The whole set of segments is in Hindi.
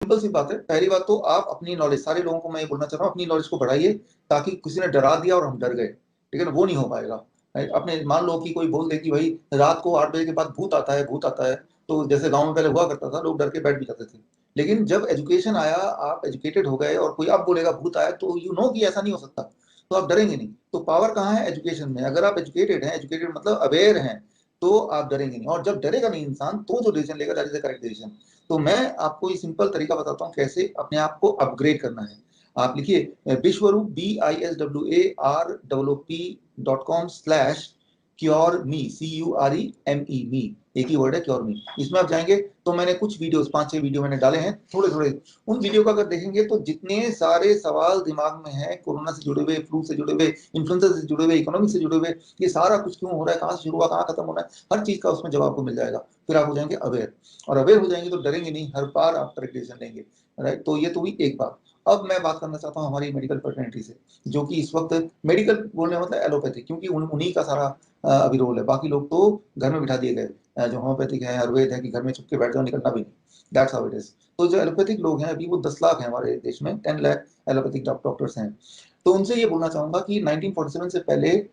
सिंपल सी बात है। पहली बात तो आप अपनी नॉलेज, सारे लोगों को मैं ये बोलना चाह रहा हूँ, अपनी नॉलेज को बढ़ाइए, ताकि किसी ने डरा दिया और हम डर गए, ठीक है ना, वो नहीं हो पाएगा। अपने मान लो कि कोई बोल दे कि भाई रात को 8 बजे के बाद भूत आता है, भूत आता है, तो जैसे गांव में पहले हुआ करता था, लोग डर के बैठ भी जाते थे। लेकिन जब एजुकेशन आया, आप एजुकेटेड हो गए, और कोई अब बोलेगा भूत आया, तो यू नो कि ऐसा नहीं हो सकता, तो आप डरेंगे नहीं। तो पावर कहाँ है? एजुकेशन में। अगर आप एजुकेटेड हैं, एजुकेटेड मतलब अवेयर हैं, तो आप डरेंगे नहीं। और जब डरेगा नहीं इंसान, तो जो डिसीजन लेगा that is the correct decision. तो मैं आपको ये सिंपल तरीका बताता हूँ कैसे अपने आप को अपग्रेड करना है। आप लिखिए विश्वरूप BISWARUP.com/CureMe, CUREME, एक ही वर्ड है, क्योर मी। इसमें आप जाएंगे तो मैंने कुछ वीडियोस, 5-6 वीडियो मैंने डाले हैं, थोड़े थोड़े। उन वीडियो का अगर देखेंगे तो जितने सारे सवाल दिमाग में हैं, कोरोना से जुड़े हुए, फ्लू से जुड़े हुए, इन्फ्लुएंजा से जुड़े हुए, इकोनॉमिक से जुड़े हुए, ये सारा कुछ क्यों हो रहा है, कहाँ से शुरू हुआ, कहाँ खत्म हो रहा है, हर चीज का उसमें जवाब को मिल जाएगा। फिर आप हो जाएंगे अवेयर, और अवेयर हो जाएंगे तो डरेंगे नहीं, हर बार आप करेक्ट डिसीजन लेंगे, राइट। तो ये तो हुई एक बात। अब मैं बात करना चाहता हूँ हमारी मेडिकल फर्टर्निटी से, जो कि इस वक्त मेडिकल बोलने मतलब एलोपैथी, क्योंकि उन्हीं का सारा अभी रोल है। बाकी लोग तो घर में बिठा दिए गए, जो होम्योपैथिक है, आयुर्वेद है, कि घर में छुप के बैठ जाओ, निकलना भी नहीं, दैट्स हाउ इट इज। तो जो एलोपैथिक लोग हैं अभी वो 10 लाख हैं हमारे देश में, 10 लाख एलोपैथिक डॉक्टर्स हैं। तो उनसे ये बोलना चाहूंगा कि 1947 से पहले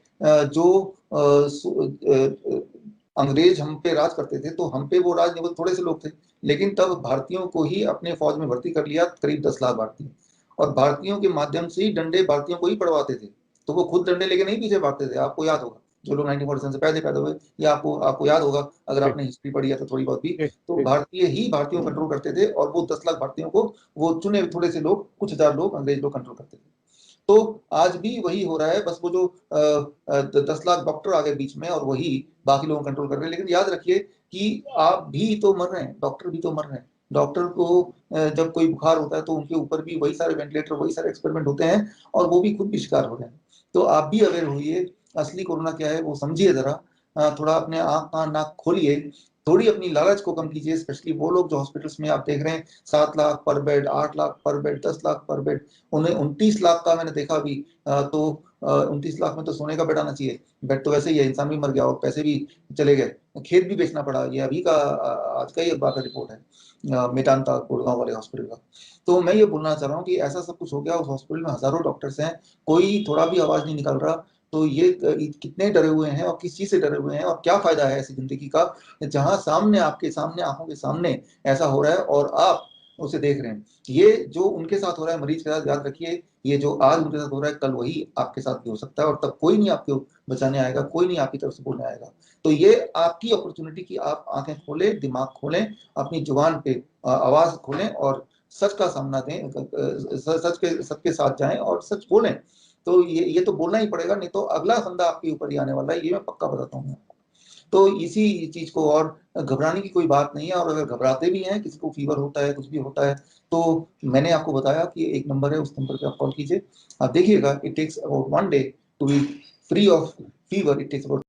जो अंग्रेज हम पे राज करते थे, तो हम पे वो राज नहीं, वो थोड़े से लोग थे। लेकिन तब भारतीयों को ही अपने फौज में भर्ती कर लिया, करीब 10 लाख भारतीय, और भारतीयों के माध्यम से ही डंडे भारतीयों को ही पड़वाते थे। तो वो खुद डंडे लेके नहीं पीछे भागते थे, आपको याद होगा, जो लोग 1947 से पहले पैदा हुए, या आपको आपको याद होगा अगर ठीक आपने हिस्ट्री पढ़ी है तो थोड़ी बहुत भी। ठीक तो ठीक। भारतीय ही भारतीयों को कंट्रोल करते थे, और वो 10 लाख भारतीयों को, वो चुने थोड़े से लोग, कुछ हजार लोग, अंग्रेज लोग कंट्रोल करते थे। तो आज भी वही हो रहा है, बस वो जो 10 लाख डॉक्टर आ गए बीच में, और वही बाकी लोगों को कंट्रोल कर रहे हैं। लेकिन याद रखिए कि आप भी तो मर रहे हैं, डॉक्टर भी तो मर रहे हैं। डॉक्टर को जब कोई बुखार होता है तो उनके ऊपर भी वही सारे वेंटिलेटर, वही सारे एक्सपेरिमेंट होते हैं, और वो भी खुद भी शिकार हो रहे हैं। तो आप भी अवेयर होइए, असली कोरोना क्या है वो समझिए जरा, थोड़ा अपने आँख कान नाक खोलिए, थोड़ी अपनी लालच को कम कीजिए। स्पेशली वो लोग जो हॉस्पिटल्स में आप देख रहे हैं 7 लाख पर बेड, 8 लाख पर बेड, 10 लाख पर बेड, उन्हें 29 लाख का मैंने देखा अभी। तो 29 लाख में तो सोने का बेड आना चाहिए। बेड तो वैसे ही है, इंसान भी मर गया और पैसे भी चले गए, खेत भी बेचना पड़ा। ये अभी का आज का ही अखबार का रिपोर्ट है, मेदांता गुड़गांव वाले हॉस्पिटल का। तो मैं ये बोलना चाह रहा हूँ कि ऐसा सब कुछ हो गया, उस हॉस्पिटल में हजारों डॉक्टर्स हैं, कोई थोड़ा भी आवाज नहीं निकाल रहा। तो ये कितने डरे हुए हैं, और किस चीज से डरे हुए हैं, और क्या फायदा है ऐसी जिंदगी का, जहां सामने, आपके सामने, आंखों के सामने ऐसा हो रहा है, और आप उसे देख रहे हैं। ये जो उनके साथ हो रहा है मरीज के साथ, याद रखिए, ये जो आज उनके साथ हो रहा है कल वही आपके साथ भी हो सकता है, और तब कोई नहीं आपको बचाने आएगा, कोई नहीं आपकी तरफ से बोलने आएगा। तो ये आपकी अपॉर्चुनिटी कि आप आंखें खोलें, दिमाग खोलें, अपनी जुबान पे आवाज खोलें, और सच का सामना दें, सच के सबके साथ जाएं और सच बोलें। तो ये तो बोलना ही पड़ेगा, नहीं तो अगला फंदा आपके ऊपर ही आने वाला है, ये मैं पक्का बताता हूँ। तो इसी चीज को, और घबराने की कोई बात नहीं है। और अगर घबराते भी हैं, किसी को फीवर होता है, कुछ भी होता है, तो मैंने आपको बताया कि एक नंबर है, उस नंबर पे आप कॉल कीजिए। आप देखिएगा, it takes about 1 day to be free of fever, it takes about